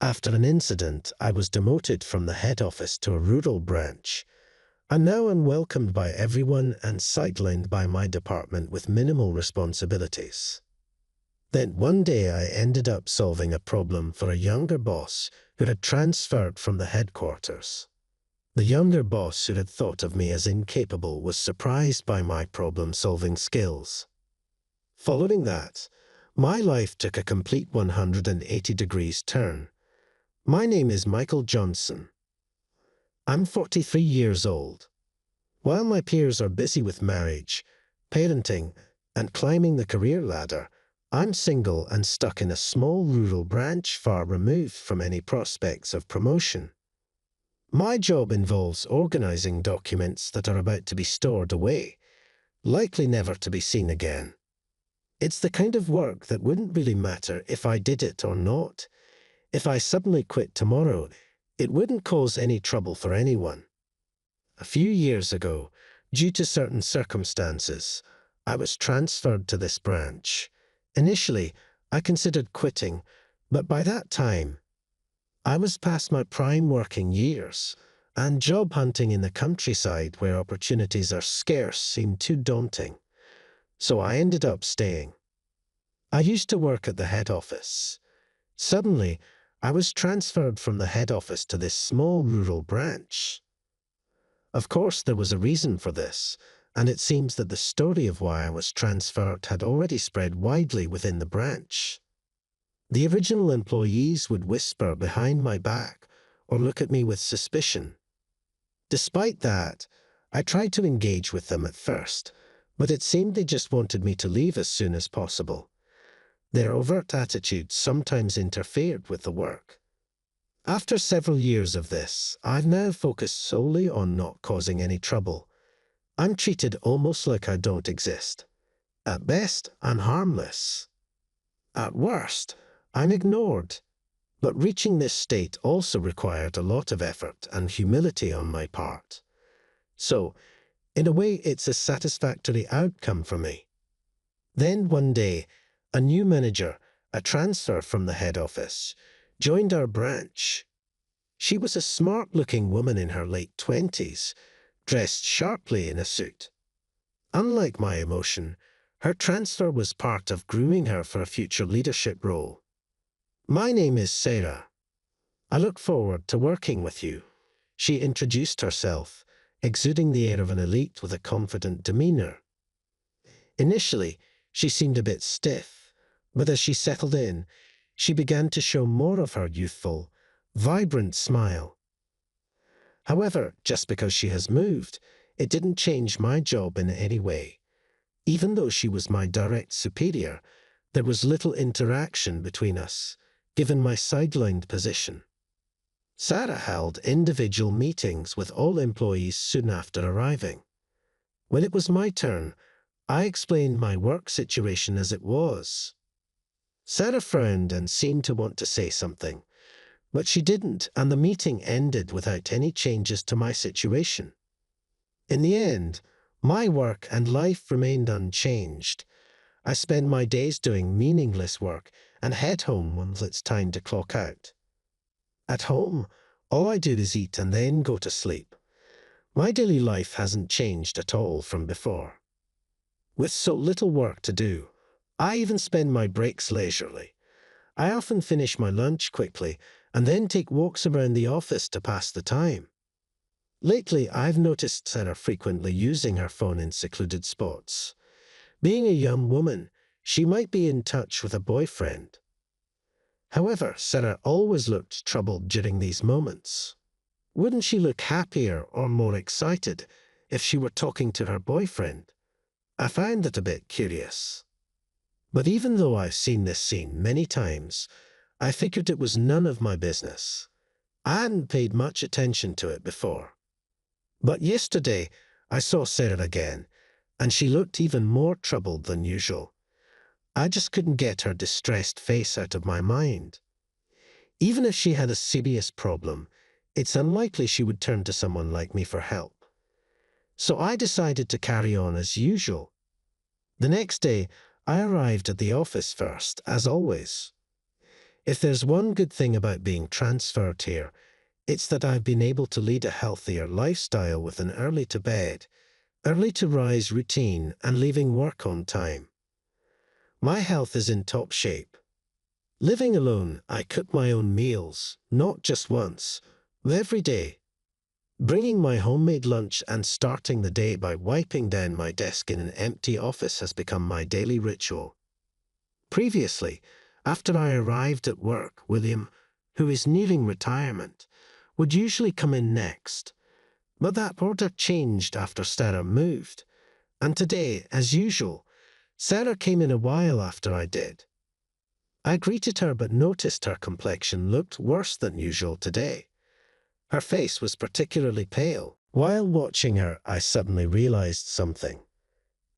After an incident, I was demoted from the head office to a rural branch. I'm now unwelcomed by everyone and sidelined by my department with minimal responsibilities. Then one day I ended up solving a problem for a younger boss who had transferred from the headquarters. The younger boss, who had thought of me as incapable, was surprised by my problem-solving skills. Following that, my life took a complete 180 degrees turn. My name is Michael Johnson. I'm 43 years old. While my peers are busy with marriage, parenting, and climbing the career ladder, I'm single and stuck in a small rural branch far removed from any prospects of promotion. My job involves organizing documents that are about to be stored away, likely never to be seen again. It's the kind of work that wouldn't really matter if I did it or not. If I suddenly quit tomorrow, it wouldn't cause any trouble for anyone. A few years ago, due to certain circumstances, I was transferred to this branch. Initially, I considered quitting, but by that time, I was past my prime working years, and job hunting in the countryside where opportunities are scarce seemed too daunting. So I ended up staying. I used to work at the head office. Suddenly, I was transferred from the head office to this small rural branch. Of course, there was a reason for this, and it seems that the story of why I was transferred had already spread widely within the branch. The original employees would whisper behind my back or look at me with suspicion. Despite that, I tried to engage with them at first, but it seemed they just wanted me to leave as soon as possible. Their overt attitudes sometimes interfered with the work. After several years of this, I've now focused solely on not causing any trouble. I'm treated almost like I don't exist. At best, I'm harmless. At worst, I'm ignored. But reaching this state also required a lot of effort and humility on my part. So, in a way, it's a satisfactory outcome for me. Then one day, a new manager, a transfer from the head office, joined our branch. She was a smart-looking woman in her late 20s, dressed sharply in a suit. Unlike my emotion, her transfer was part of grooming her for a future leadership role. "My name is Sarah. I look forward to working with you," she introduced herself, exuding the air of an elite with a confident demeanor. Initially, she seemed a bit stiff, but as she settled in, she began to show more of her youthful, vibrant smile. However, just because she has moved, it didn't change my job in any way. Even though she was my direct superior, there was little interaction between us, given my sidelined position. Sarah held individual meetings with all employees soon after arriving. When it was my turn, I explained my work situation as it was. Sarah frowned and seemed to want to say something, but she didn't, and the meeting ended without any changes to my situation. In the end, my work and life remained unchanged. I spend my days doing meaningless work and head home once it's time to clock out. At home, all I do is eat and then go to sleep. My daily life hasn't changed at all from before. With so little work to do, I even spend my breaks leisurely. I often finish my lunch quickly and then take walks around the office to pass the time. Lately, I've noticed Sarah frequently using her phone in secluded spots. Being a young woman, she might be in touch with a boyfriend. However, Sarah always looked troubled during these moments. Wouldn't she look happier or more excited if she were talking to her boyfriend? I found that a bit curious. But even though I've seen this scene many times, I figured it was none of my business. I hadn't paid much attention to it before. But yesterday, I saw Sarah again, and she looked even more troubled than usual. I just couldn't get her distressed face out of my mind. Even if she had a serious problem, it's unlikely she would turn to someone like me for help. So I decided to carry on as usual. The next day, I arrived at the office first, as always. If there's one good thing about being transferred here, it's that I've been able to lead a healthier lifestyle with an early-to-bed, early-to-rise routine and leaving work on time. My health is in top shape. Living alone, I cook my own meals, not just once, but every day. Bringing my homemade lunch and starting the day by wiping down my desk in an empty office has become my daily ritual. Previously, after I arrived at work, William, who is nearing retirement, would usually come in next. But that order changed after Sarah moved, and today, as usual, Sarah came in a while after I did. I greeted her but noticed her complexion looked worse than usual today. Her face was particularly pale. While watching her, I suddenly realized something.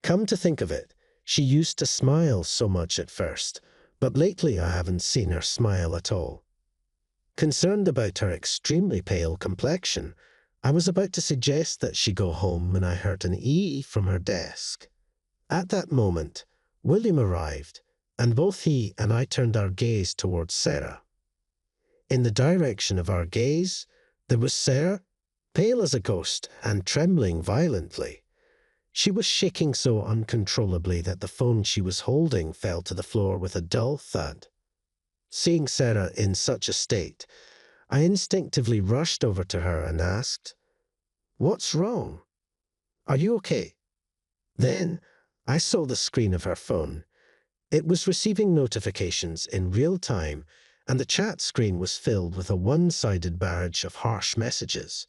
Come to think of it, she used to smile so much at first, but lately I haven't seen her smile at all. Concerned about her extremely pale complexion, I was about to suggest that she go home when I heard an "ee" from her desk. At that moment, William arrived, and both he and I turned our gaze towards Sarah. In the direction of our gaze, there was Sarah, pale as a ghost and trembling violently. She was shaking so uncontrollably that the phone she was holding fell to the floor with a dull thud. Seeing Sarah in such a state, I instinctively rushed over to her and asked, "What's wrong? Are you okay?" Then, I saw the screen of her phone. It was receiving notifications in real time, and the chat screen was filled with a one-sided barrage of harsh messages,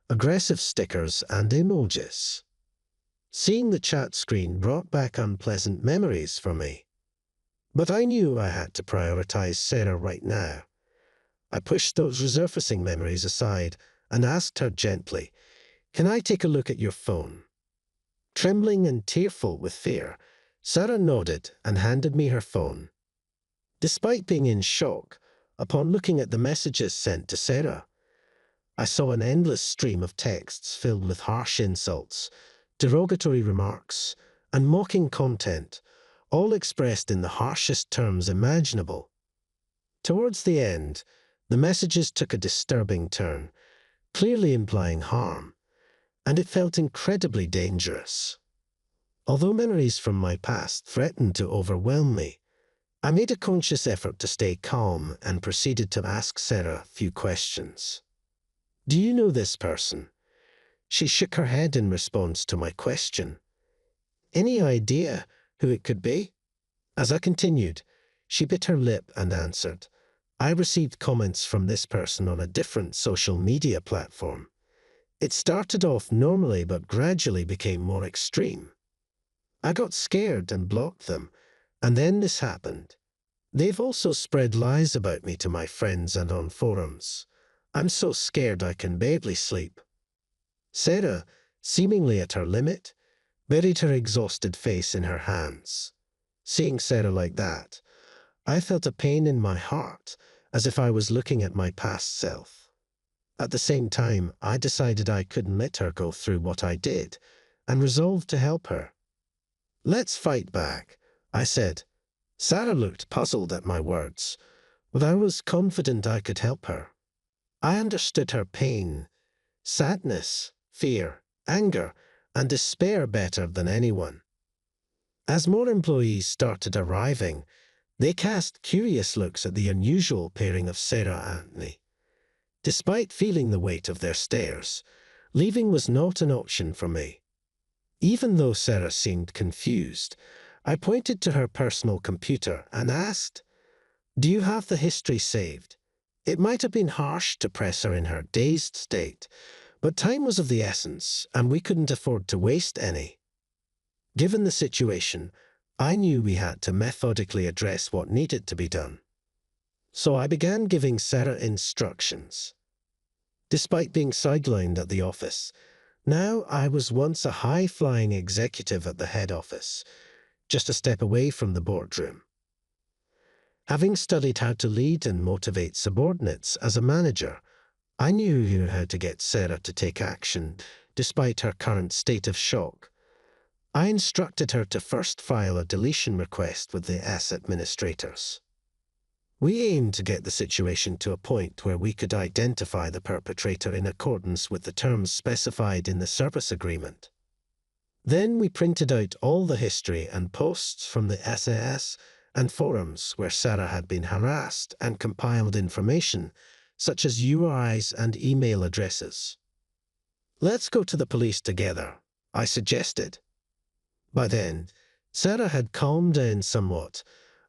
aggressive stickers and emojis. Seeing the chat screen brought back unpleasant memories for me. But I knew I had to prioritize Sarah right now. I pushed those resurfacing memories aside and asked her gently, "Can I take a look at your phone?" Trembling and tearful with fear, Sarah nodded and handed me her phone. Despite being in shock, upon looking at the messages sent to Sarah, I saw an endless stream of texts filled with harsh insults, derogatory remarks, and mocking content, all expressed in the harshest terms imaginable. Towards the end, the messages took a disturbing turn, clearly implying harm, and it felt incredibly dangerous. Although memories from my past threatened to overwhelm me, I made a conscious effort to stay calm and proceeded to ask Sarah a few questions. "Do you know this person?" She shook her head in response to my question. "Any idea who it could be?" As I continued, she bit her lip and answered, "I received comments from this person on a different social media platform. It started off normally but gradually became more extreme. I got scared and blocked them, and then this happened. They've also spread lies about me to my friends and on forums. I'm so scared I can barely sleep." Sarah, seemingly at her limit, buried her exhausted face in her hands. Seeing Sarah like that, I felt a pain in my heart, as if I was looking at my past self. At the same time, I decided I couldn't let her go through what I did, and resolved to help her. "Let's fight back," I said. Sarah looked puzzled at my words, but I was confident I could help her. I understood her pain, sadness, fear, anger, and despair better than anyone. As more employees started arriving, they cast curious looks at the unusual pairing of Sarah and me. Despite feeling the weight of their stares, leaving was not an option for me. Even though Sarah seemed confused, I pointed to her personal computer and asked, "Do you have the history saved?" It might have been harsh to press her in her dazed state, but time was of the essence, and we couldn't afford to waste any. Given the situation, I knew we had to methodically address what needed to be done. So I began giving Sarah instructions. Despite being sidelined at the office, now I was once a high-flying executive at the head office, just a step away from the boardroom. Having studied how to lead and motivate subordinates as a manager, I knew how to get Sarah to take action, despite her current state of shock. I instructed her to first file a deletion request with the asset administrators. We aimed to get the situation to a point where we could identify the perpetrator in accordance with the terms specified in the service agreement. Then we printed out all the history and posts from the SAS and forums where Sarah had been harassed and compiled information, such as URIs and email addresses. "Let's go to the police together," I suggested. By then, Sarah had calmed down somewhat,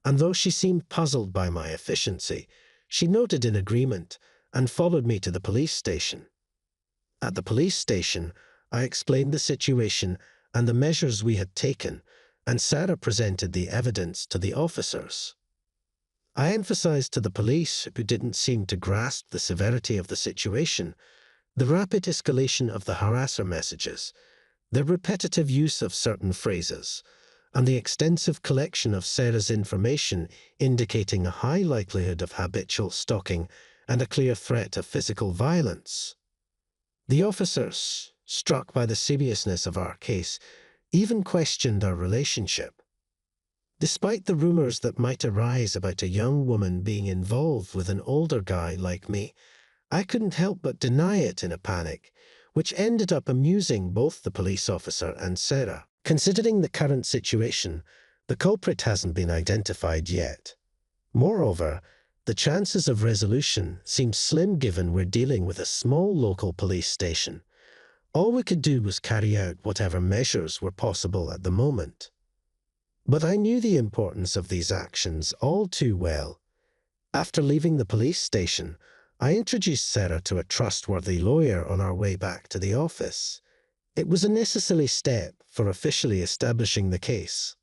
and though she seemed puzzled by my efficiency, she nodded in agreement and followed me to the police station. At the police station, I explained the situation and the measures we had taken, and Sarah presented the evidence to the officers. I emphasized to the police, who didn't seem to grasp the severity of the situation, the rapid escalation of the harasser messages, the repetitive use of certain phrases, and the extensive collection of Sarah's information indicating a high likelihood of habitual stalking and a clear threat of physical violence. The officers, struck by the seriousness of our case, even questioned our relationship. Despite the rumors that might arise about a young woman being involved with an older guy like me, I couldn't help but deny it in a panic, which ended up amusing both the police officer and Sarah. Considering the current situation, the culprit hasn't been identified yet. Moreover, the chances of resolution seem slim given we're dealing with a small local police station. All we could do was carry out whatever measures were possible at the moment. But I knew the importance of these actions all too well. After leaving the police station, I introduced Sarah to a trustworthy lawyer on our way back to the office. It was a necessary step for officially establishing the case.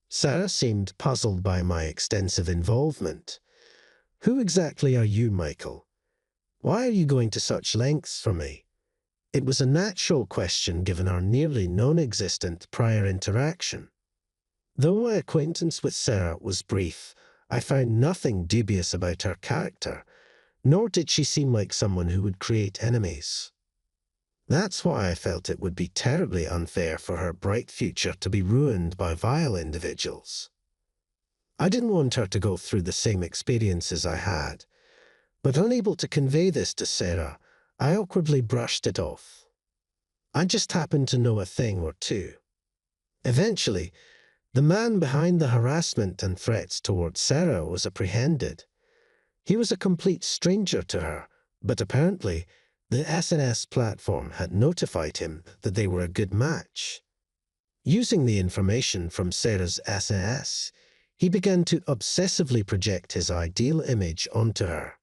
Sarah seemed puzzled by my extensive involvement. "Who exactly are you, Michael? Why are you going to such lengths for me?" It was a natural question given our nearly non-existent prior interaction. Though my acquaintance with Sarah was brief, I found nothing dubious about her character, nor did she seem like someone who would create enemies. That's why I felt it would be terribly unfair for her bright future to be ruined by vile individuals. I didn't want her to go through the same experiences I had, but unable to convey this to Sarah, I awkwardly brushed it off. I just happened to know a thing or two. Eventually, the man behind the harassment and threats towards Sarah was apprehended. He was a complete stranger to her, but apparently the SNS platform had notified him that they were a good match. Using the information from Sarah's SNS, he began to obsessively project his ideal image onto her.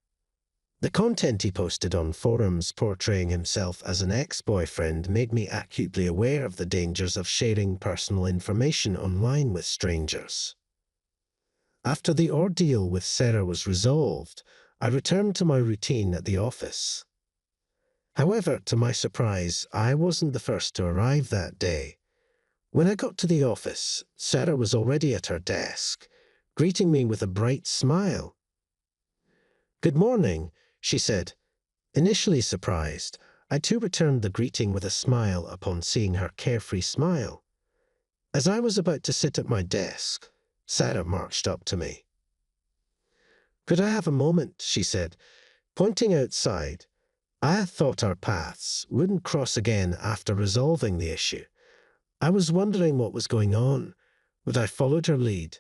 The content he posted on forums portraying himself as an ex-boyfriend made me acutely aware of the dangers of sharing personal information online with strangers. After the ordeal with Sarah was resolved, I returned to my routine at the office. However, to my surprise, I wasn't the first to arrive that day. When I got to the office, Sarah was already at her desk, greeting me with a bright smile. "Good morning," she said. Initially surprised, I too returned the greeting with a smile upon seeing her carefree smile. As I was about to sit at my desk, Sarah marched up to me. "Could I have a moment?" she said, pointing outside. I thought our paths wouldn't cross again after resolving the issue. I was wondering what was going on, but I followed her lead.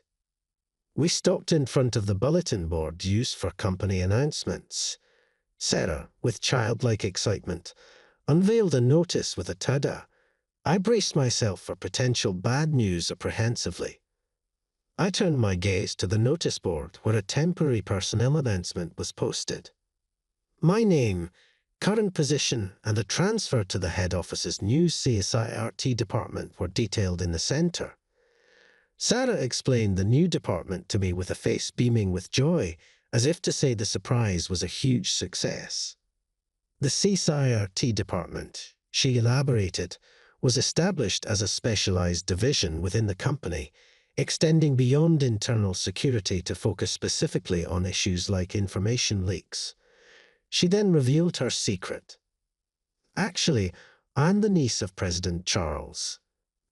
We stopped in front of the bulletin board used for company announcements. Sarah, with childlike excitement, unveiled a notice with a tada. I braced myself for potential bad news apprehensively. I turned my gaze to the notice board where a temporary personnel announcement was posted. My name, current position, and a transfer to the head office's new CSIRT department were detailed in the center. Sarah explained the new department to me with a face beaming with joy, as if to say the surprise was a huge success. The CSIRT department, she elaborated, was established as a specialized division within the company, extending beyond internal security to focus specifically on issues like information leaks. She then revealed her secret. "Actually, I'm the niece of President Charles.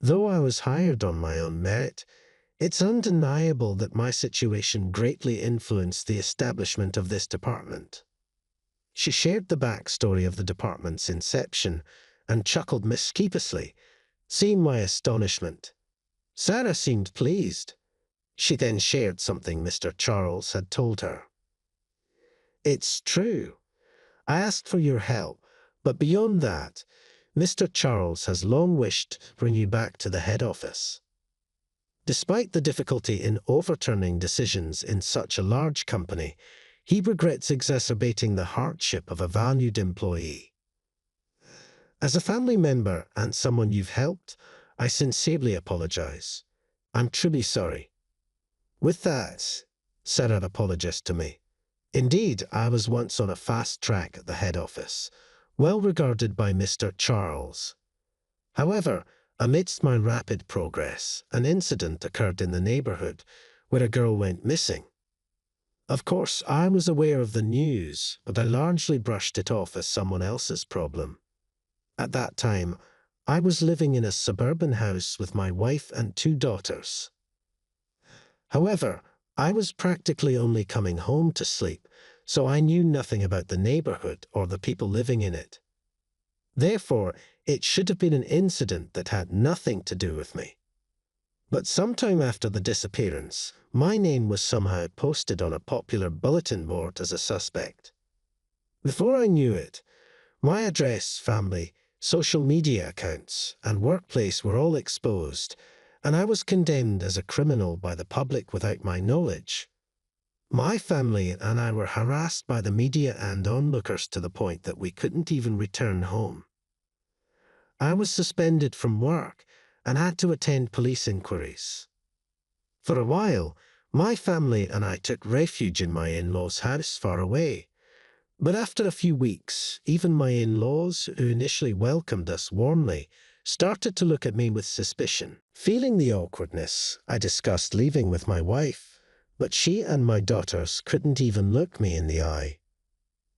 Though I was hired on my own merit, It's undeniable that my situation greatly influenced the establishment of this department. She shared the backstory of the department's inception and chuckled mischievously, seeing my astonishment. Sarah seemed pleased. She then shared something Mr. Charles had told her. It's true. I asked for your help, but beyond that, Mr. Charles has long wished to bring you back to the head office. Despite the difficulty in overturning decisions in such a large company, he regrets exacerbating the hardship of a valued employee. As a family member and someone you've helped, I sincerely apologize. I'm truly sorry. With that, Sarah apologized to me. Indeed, I was once on a fast track at the head office, well regarded by Mr. Charles. However, amidst my rapid progress, an incident occurred in the neighborhood where a girl went missing. Of course, I was aware of the news, but I largely brushed it off as someone else's problem. At that time, I was living in a suburban house with my wife and 2 daughters. However, I was practically only coming home to sleep, so I knew nothing about the neighborhood or the people living in it. Therefore, it should have been an incident that had nothing to do with me. But sometime after the disappearance, my name was somehow posted on a popular bulletin board as a suspect. Before I knew it, my address, family, social media accounts, and workplace were all exposed, and I was condemned as a criminal by the public without my knowledge. My family and I were harassed by the media and onlookers to the point that we couldn't even return home. I was suspended from work and had to attend police inquiries. For a while, my family and I took refuge in my in-laws' house far away. But after a few weeks, even my in-laws, who initially welcomed us warmly, started to look at me with suspicion. Feeling the awkwardness, I discussed leaving with my wife, but she and my daughters couldn't even look me in the eye.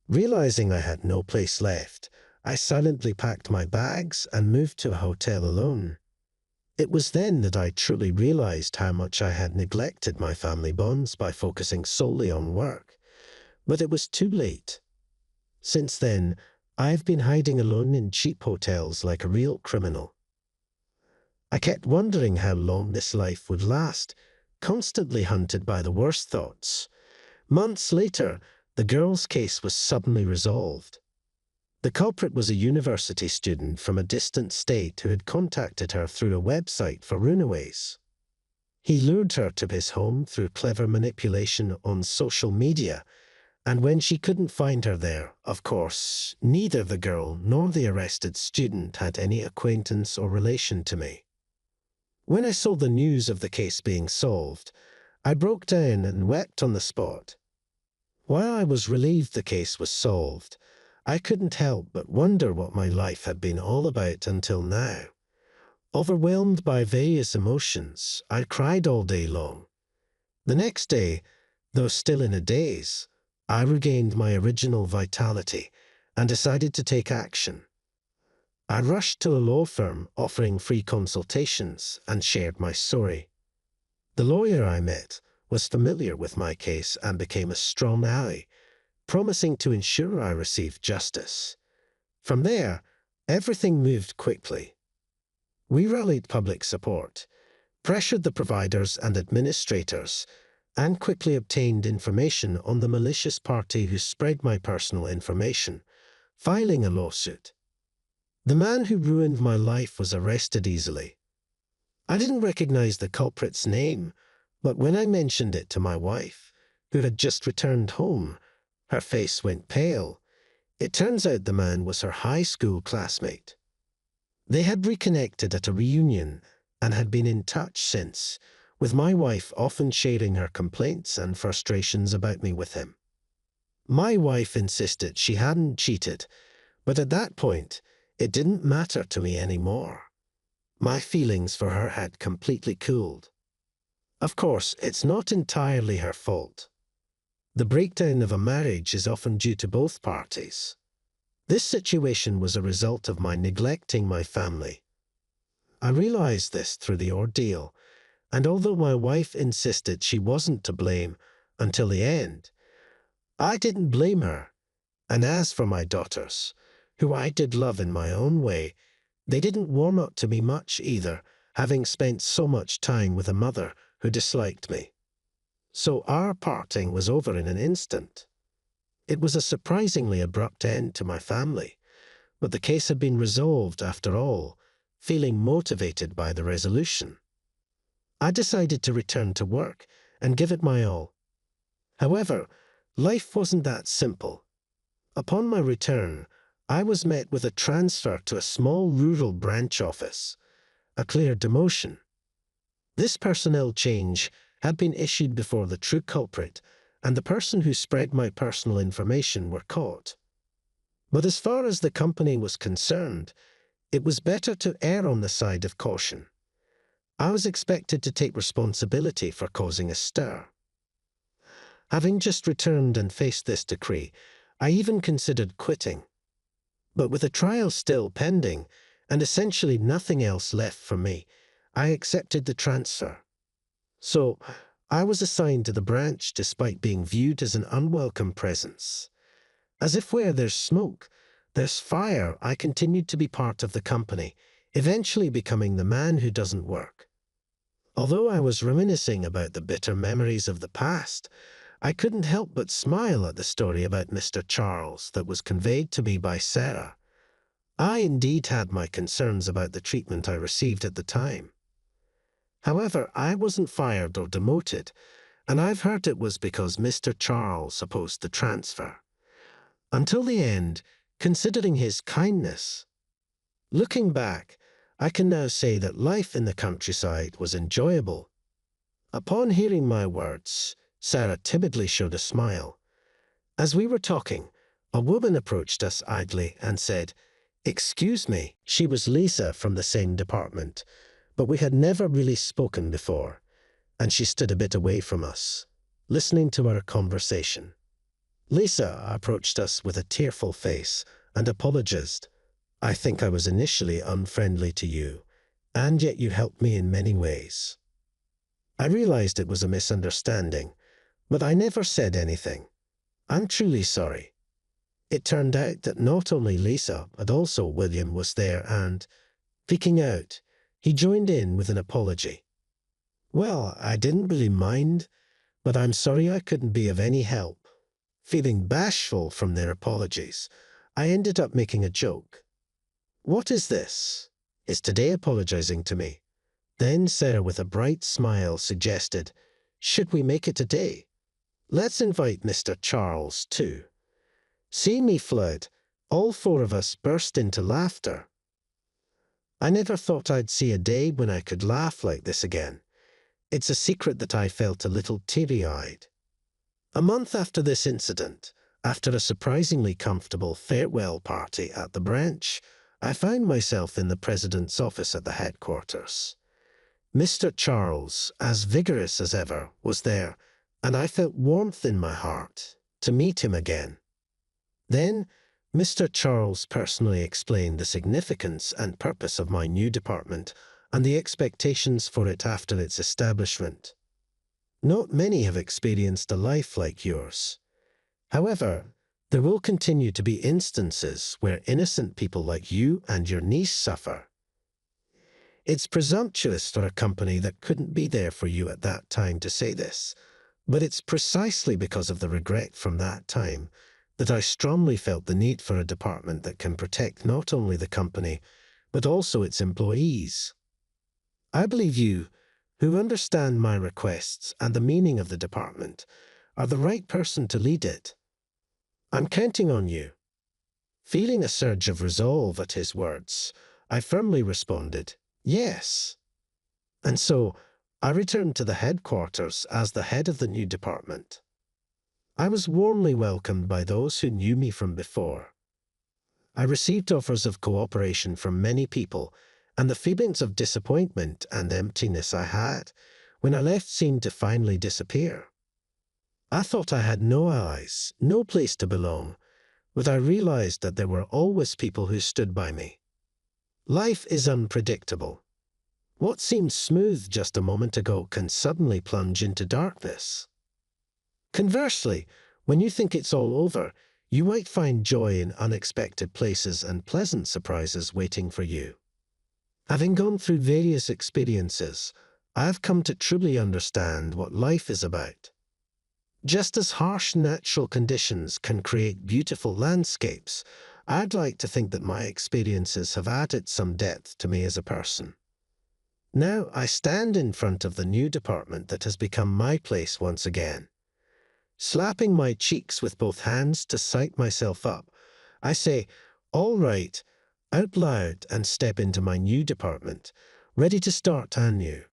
Realizing I had no place left, I silently packed my bags and moved to a hotel alone. It was then that I truly realized how much I had neglected my family bonds by focusing solely on work. But it was too late. Since then, I've been hiding alone in cheap hotels like a real criminal. I kept wondering how long this life would last, constantly hunted by the worst thoughts. Months later, the girl's case was suddenly resolved. The culprit was a university student from a distant state who had contacted her through a website for runaways. He lured her to his home through clever manipulation on social media, and when she couldn't find her there, of course, neither the girl nor the arrested student had any acquaintance or relation to me. When I saw the news of the case being solved, I broke down and wept on the spot. While I was relieved the case was solved, I couldn't help but wonder what my life had been all about until now. Overwhelmed by various emotions, I cried all day long. The next day, though still in a daze, I regained my original vitality and decided to take action. I rushed to a law firm offering free consultations and shared my story. The lawyer I met was familiar with my case and became a strong ally, promising to ensure I received justice. From there, everything moved quickly. We rallied public support, pressured the providers and administrators, and quickly obtained information on the malicious party who spread my personal information, filing a lawsuit. The man who ruined my life was arrested easily. I didn't recognize the culprit's name, but when I mentioned it to my wife, who had just returned home, her face went pale. It turns out the man was her high school classmate. They had reconnected at a reunion and had been in touch since, with my wife often sharing her complaints and frustrations about me with him. My wife insisted she hadn't cheated, but at that point, it didn't matter to me anymore. My feelings for her had completely cooled. Of course, it's not entirely her fault. The breakdown of a marriage is often due to both parties. This situation was a result of my neglecting my family. I realized this through the ordeal, and although my wife insisted she wasn't to blame until the end, I didn't blame her. And as for my daughters, who I did love in my own way, they didn't warm up to me much either, having spent so much time with a mother who disliked me. So our parting was over in an instant. It was a surprisingly abrupt end to my family, but the case had been resolved after all, feeling motivated by the resolution. I decided to return to work and give it my all. However, life wasn't that simple. Upon my return, I was met with a transfer to a small rural branch office, a clear demotion. This personnel change had been issued before the true culprit and the person who spread my personal information were caught. But as far as the company was concerned, it was better to err on the side of caution. I was expected to take responsibility for causing a stir. Having just returned and faced this decree, I even considered quitting. But with a trial still pending, and essentially nothing else left for me, I accepted the transfer. So, I was assigned to the branch despite being viewed as an unwelcome presence. As if where there's smoke, there's fire, I continued to be part of the company, eventually becoming the man who doesn't work. Although I was reminiscing about the bitter memories of the past, I couldn't help but smile at the story about Mr. Charles that was conveyed to me by Sarah. I indeed had my concerns about the treatment I received at the time. However, I wasn't fired or demoted, and I've heard it was because Mr. Charles opposed the transfer. Until the end, considering his kindness. Looking back, I can now say that life in the countryside was enjoyable. Upon hearing my words, Sarah timidly showed a smile. As we were talking, a woman approached us idly and said, "Excuse me." She was Lisa from the same department, but we had never really spoken before, and she stood a bit away from us, listening to our conversation. Lisa approached us with a tearful face and apologized. "I think I was initially unfriendly to you, and yet you helped me in many ways." I realized it was a misunderstanding, but I never said anything. "I'm truly sorry." It turned out that not only Lisa, but also William was there and, peeking out, he joined in with an apology. "Well, I didn't really mind, but I'm sorry I couldn't be of any help." Feeling bashful from their apologies, I ended up making a joke. "What is this? Is today apologizing to me?" Then Sarah, with a bright smile, suggested, "Should we make it today? Let's invite Mr. Charles, too." Seeing me flood, all four of us burst into laughter. I never thought I'd see a day when I could laugh like this again. It's a secret that I felt a little teary-eyed. A month after this incident, after a surprisingly comfortable farewell party at the branch, I found myself in the president's office at the headquarters. Mr. Charles, as vigorous as ever, was there, and I felt warmth in my heart to meet him again. Then, Mr. Charles personally explained the significance and purpose of my new department and the expectations for it after its establishment. Not many have experienced a life like yours. However, there will continue to be instances where innocent people like you and your niece suffer. It's presumptuous for a company that couldn't be there for you at that time to say this, but it's precisely because of the regret from that time that I strongly felt the need for a department that can protect not only the company, but also its employees. I believe you, who understand my requests and the meaning of the department, are the right person to lead it. I'm counting on you." Feeling a surge of resolve at his words, I firmly responded, "Yes." And so, I returned to the headquarters as the head of the new department. I was warmly welcomed by those who knew me from before. I received offers of cooperation from many people, and the feelings of disappointment and emptiness I had when I left seemed to finally disappear. I thought I had no allies, no place to belong, but I realized that there were always people who stood by me. Life is unpredictable. What seemed smooth just a moment ago can suddenly plunge into darkness. Conversely, when you think it's all over, you might find joy in unexpected places and pleasant surprises waiting for you. Having gone through various experiences, I have come to truly understand what life is about. Just as harsh natural conditions can create beautiful landscapes, I'd like to think that my experiences have added some depth to me as a person. Now I stand in front of the new department that has become my place once again. Slapping my cheeks with both hands to psych myself up, I say, "All right," out loud and step into my new department, ready to start anew.